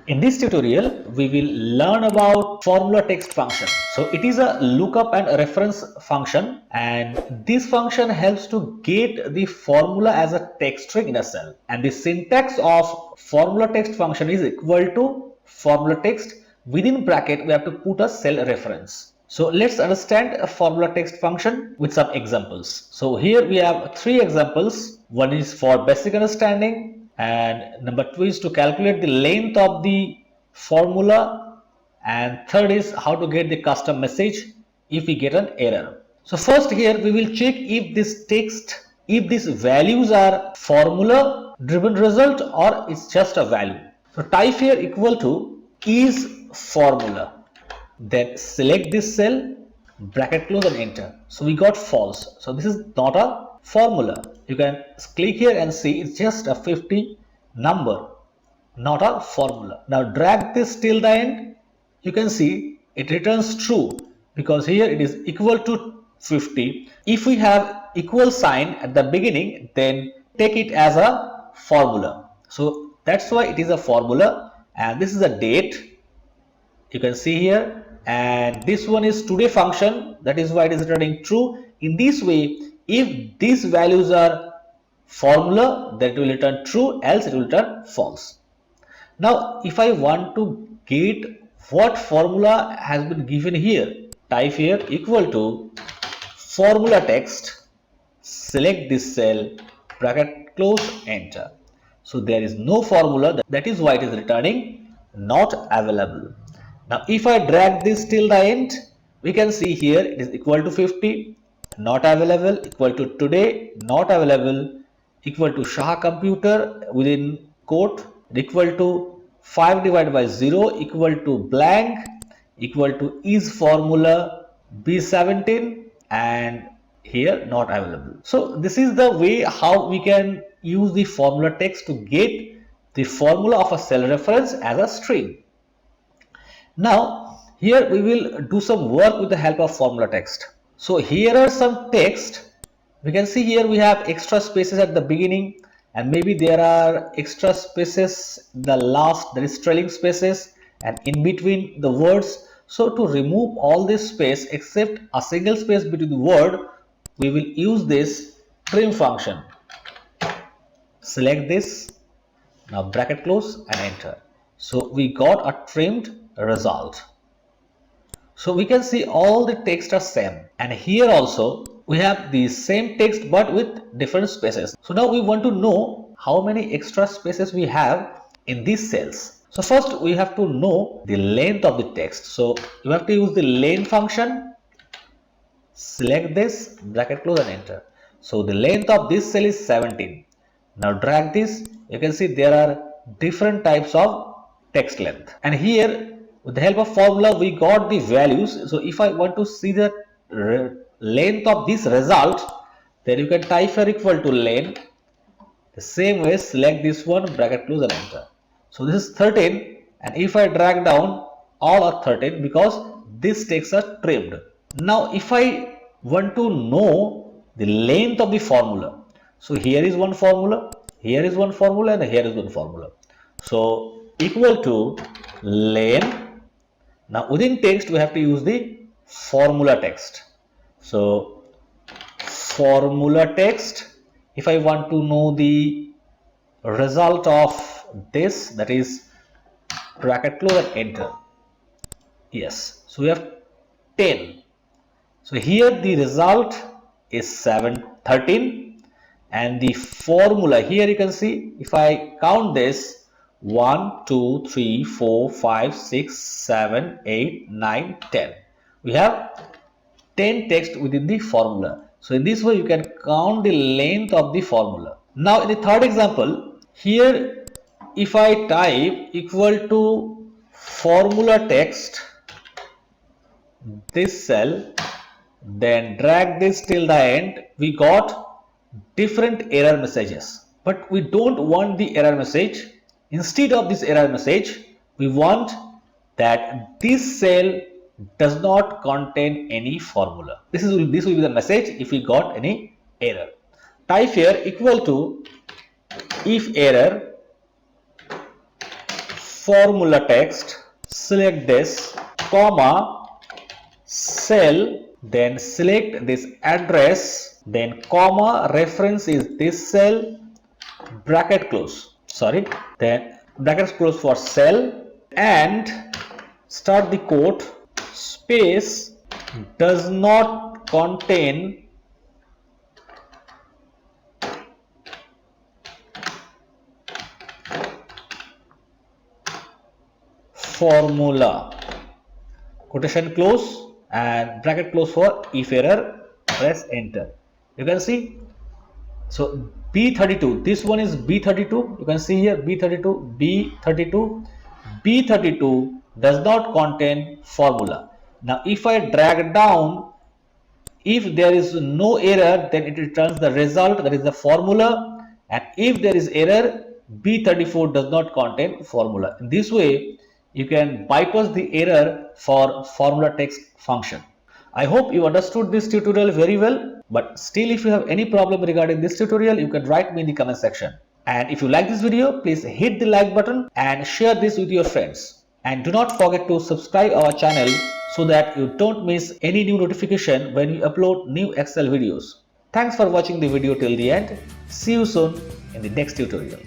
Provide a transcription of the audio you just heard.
In this tutorial, we will learn about formula text function. So it is a lookup and a reference function, and this function helps to get the formula as a text string in a cell. And the syntax of formula text function is equal to formula text. Within bracket, we have to put a cell reference. So let's understand a formula text function with some examples. So here we have three examples. One is for basic understanding, and number two is to calculate the length of the formula, and third is how to get the custom message if we get an error. So first here we will check if this text, if these values are formula driven result or it's just a value. So type here equal to is formula, then select this cell, bracket close and enter. So we got false. So this is not a formula. You can click here and see it's just a 50 number, not a formula. Now drag this till the end. You can see it returns true because here it is equal to 50. If we have equal sign at the beginning, then take it as a formula. So that's why it is a formula, and this is a date. You can see here, and this one is today function, that is why it is returning true. In this way, if these values are formula, that will return true, else it will return false. Now if I want to get what formula has been given here, type here equal to formula text, select this cell, bracket close, enter. So there is no formula, that is why it is returning not available. Now if I drag this till the end, we can see here it is equal to 50, not available, equal to today, not available, equal to Shah computer within quote, equal to 5 divided by 0, equal to blank, equal to is formula B17, and here not available. So this is the way how we can use the formula text to get the formula of a cell reference as a string. Now here we will do some work with the help of formula text. So here are some text. We can see here we have extra spaces at the beginning, and maybe there are extra spaces in the last, that is trailing spaces, and in between the words. So to remove all this space except a single space between the word, we will use this trim function. Select this, now bracket close and enter. So we got a trimmed result. So we can see all the text are same, and here also we have the same text but with different spaces. So now we want to know how many extra spaces we have in these cells. So first we have to know the length of the text. So you have to use the len function, select this, bracket close and enter. So the length of this cell is 17. Now drag this, you can see there are different types of text length, and here with the help of formula we got the values. So if I want to see the length of this result, then you can type here equal to len. The same way select this one, bracket close and enter. So this is 13, and if I drag down, all are 13 because this text are trimmed. Now if I want to know the length of the formula, so here is one formula, here is one formula, and here is one formula. So equal to len. Now within text we have to use the formula text. So formula text, if I want to know the result of this, that is bracket close and enter. Yes, so we have 10. So here the result is 13, and the formula here you can see, if I count this, 1, 2, 3, 4, 5, 6, 7, 8, 9, 10. We have 10 text within the formula. So in this way you can count the length of the formula. Now in the third example, here if I type equal to formula text, this cell, then drag this till the end, we got different error messages, but we don't want the error message. Instead of this error message, we want that this cell does not contain any formula. This will be the message if we got any error. Type here equal to if error formula text, select this, comma, cell, then select this address, then comma, reference is this cell, bracket close, then brackets close for cell, and start the quote, space does not contain formula, quotation close and bracket close for if error, press enter. You can see, so B32, this one is B32, you can see here B32, B32 does not contain formula. Now if I drag down, if there is no error, then it returns the result, that is the formula, and if there is error, B34 does not contain formula. In this way, you can bypass the error for formula text function. I hope you understood this tutorial very well, but still if you have any problem regarding this tutorial, you can write me in the comment section. And if you like this video, please hit the like button and share this with your friends. And do not forget to subscribe our channel so that you don't miss any new notification when we upload new Excel videos. Thanks for watching the video till the end. See you soon in the next tutorial.